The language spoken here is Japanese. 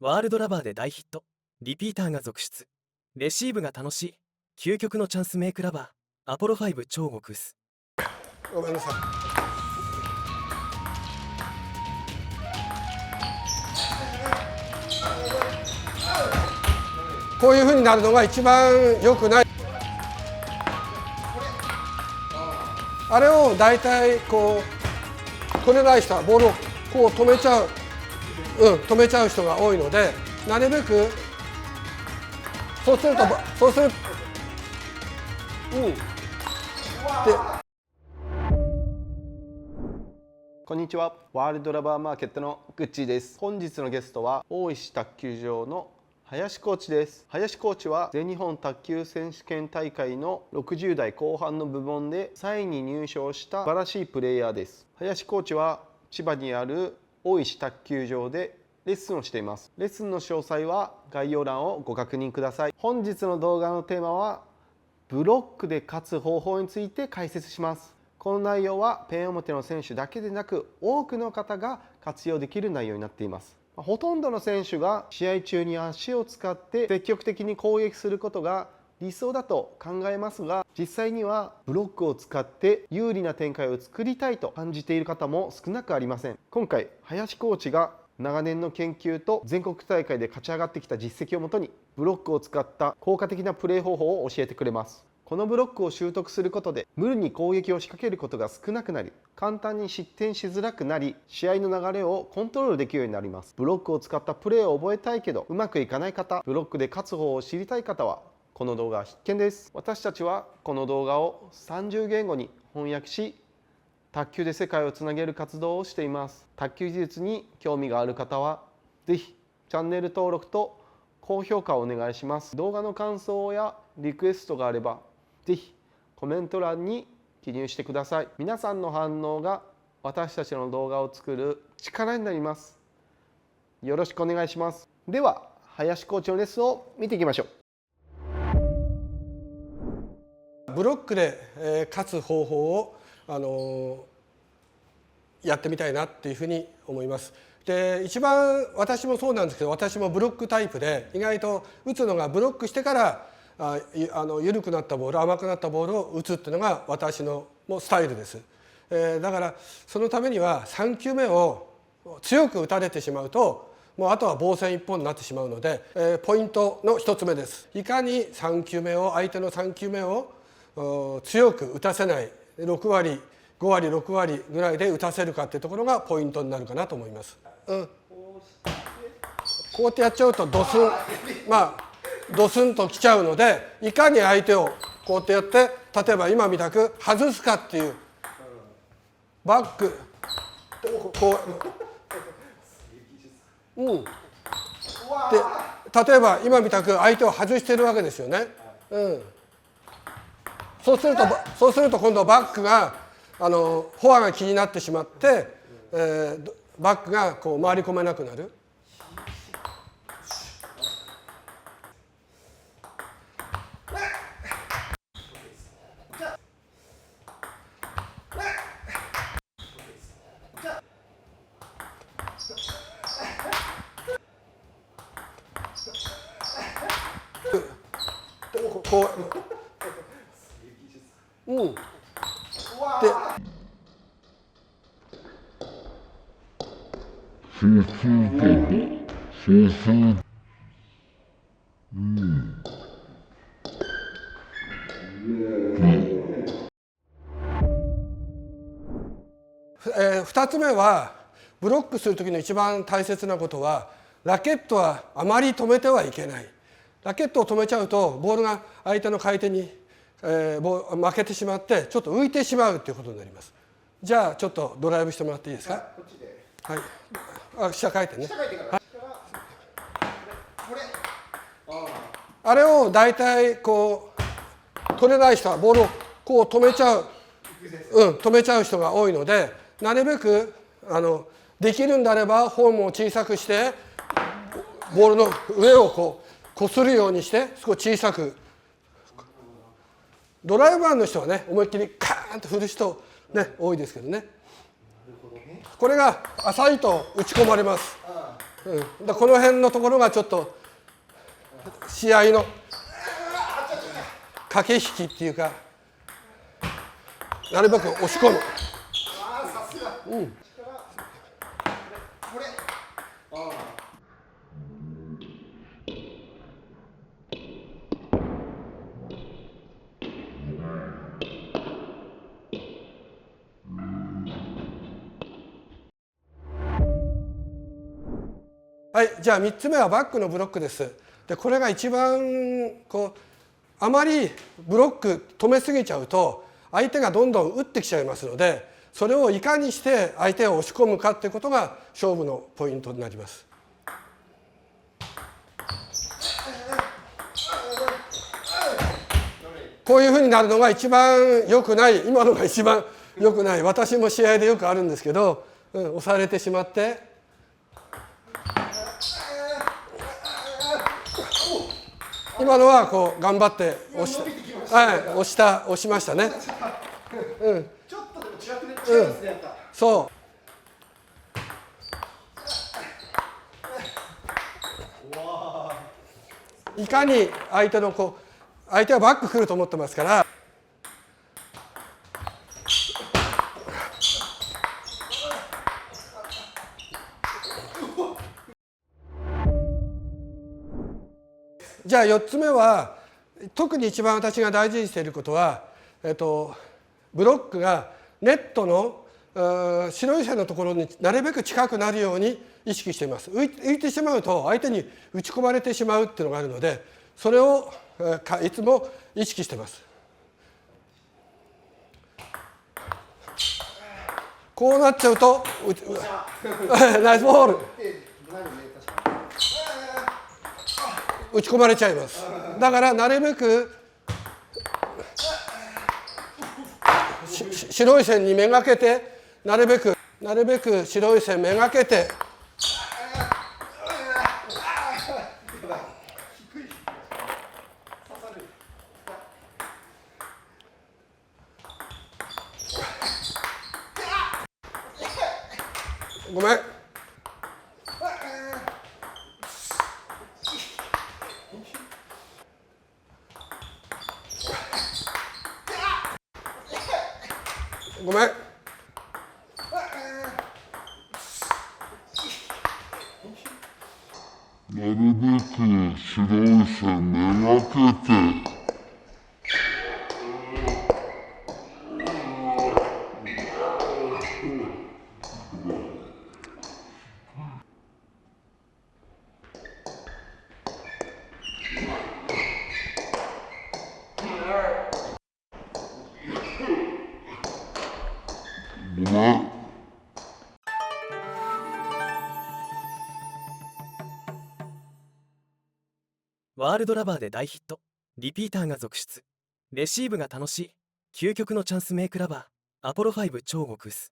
ワールドラバーで大ヒット。リピーターが続出。レシーブが楽しい。究極のチャンスメイクラバー。アポロ5超極薄。ごめんなさい。こういう風になるのが一番良くない。あれを大体こう取れない人はボールをこう止めちゃう、止めちゃう人が多いので、なるべくそうするとこんにちは。ワールドラバーマーケットのグッチーです。本日のゲストは大石卓球場の林コーチです。林コーチは全日本卓球選手権大会の60代後半の部門で3位に入賞した素晴らしいプレイヤーです。林コーチは千葉にある大石卓球場でレッスンをしています。レッスンの詳細は概要欄をご確認ください。本日の動画のテーマはブロックで勝つ方法について解説します。この内容はペン表の選手だけでなく多くの方が活用できる内容になっています。ほとんどの選手が試合中に足を使って積極的に攻撃することが理想だと考えますが、実際にはブロックを使って有利な展開を作りたいと感じている方も少なくありません。今回林コーチが長年の研究と全国大会で勝ち上がってきた実績をもとにブロックを使った効果的なプレー方法を教えてくれます。このブロックを習得することで無理に攻撃を仕掛けることが少なくなり、簡単に失点しづらくなり、試合の流れをコントロールできるようになります。ブロックを使ったプレーを覚えたいけどうまくいかない方、ブロックで勝つ方法を知りたい方はこの動画は必見です。私たちはこの動画を30言語に翻訳し、卓球で世界をつなげる活動をしています。卓球技術に興味がある方はぜひチャンネル登録と高評価をお願いします。動画の感想やリクエストがあればぜひコメント欄に記入してください。皆さんの反応が私たちの動画を作る力になります。よろしくお願いします。では林コーチのレッスンを見ていきましょう。ブロックで勝つ方法をやってみたいなっていうふうに思います。で、一番私もそうなんですけど、私もブロックタイプで意外と打つのがブロックしてから緩くなったボール、甘くなったボールを打つっていうのが私のスタイルです。だからそのためには3球目を強く打たれてしまうともうあとは棒線一本になってしまうので、ポイントの1つ目です。いかに3球目を相手の3球目を強く打たせない、6割5割6割ぐらいで打たせるかっていうところがポイントになるかなと思います。こうやってやっちゃうとドスンときちゃうので、いかに相手をこうやってやって、例えば今みたく外すかっていうバックこう、で例えば今みたく相手を外してるわけですよね。そうすると今度バックがフォアが気になってしまって、バックがこう回り込めなくなる。こう、で2つ目はブロックする時の一番大切なことはラケットはあまり止めてはいけない。ラケットを止めちゃうとボールが相手の回転に、負けてしまってちょっと浮いてしまうということになります。じゃあちょっとドライブしてもらっていいですか。はい、下書いてね。あれを大体こう取れない人はボールをこう止めちゃう人が多いので、なるべくできるんであればフォームを小さくしてボールの上をこうこするようにして少し小さく。ドライバーの人はね思いっきりカーンと振る人ね多いですけどね。これが浅いと打ち込まれます。この辺のところがちょっと試合の駆け引きっていうか、なるべく押し込む。はい、じゃあ3つ目はバックのブロックです。でこれが一番あまりブロック止めすぎちゃうと相手がどんどん打ってきちゃいますので、それをいかにして相手を押し込むかっていうことが勝負のポイントになります。こういうふうになるのが一番良くない、今のが一番良くない、私も試合でよくあるんですけど、押されてしまって。今のは頑張って押しましたね。ちょっとでも違いますね、やっぱ。そう。いかに相手はバック来ると思ってますから。じゃあ4つ目は、特に一番私が大事にしていることは、ブロックがネットの白い線のところになるべく近くなるように意識しています。浮いてしまうと相手に打ち込まれてしまうっていうのがあるので、それをいつも意識しています。こうなっちゃうとナイスボール、打ち込まれちゃいます。だからなるべく白い線にめがけて、なるべく白い線めがけて。ごめん。ごめん。なるべく白い線めがけて。ごめん。ワールドラバーで大ヒット、リピーターが続出、レシーブが楽しい、究極のチャンスメイクラバー、アポロ5超極薄。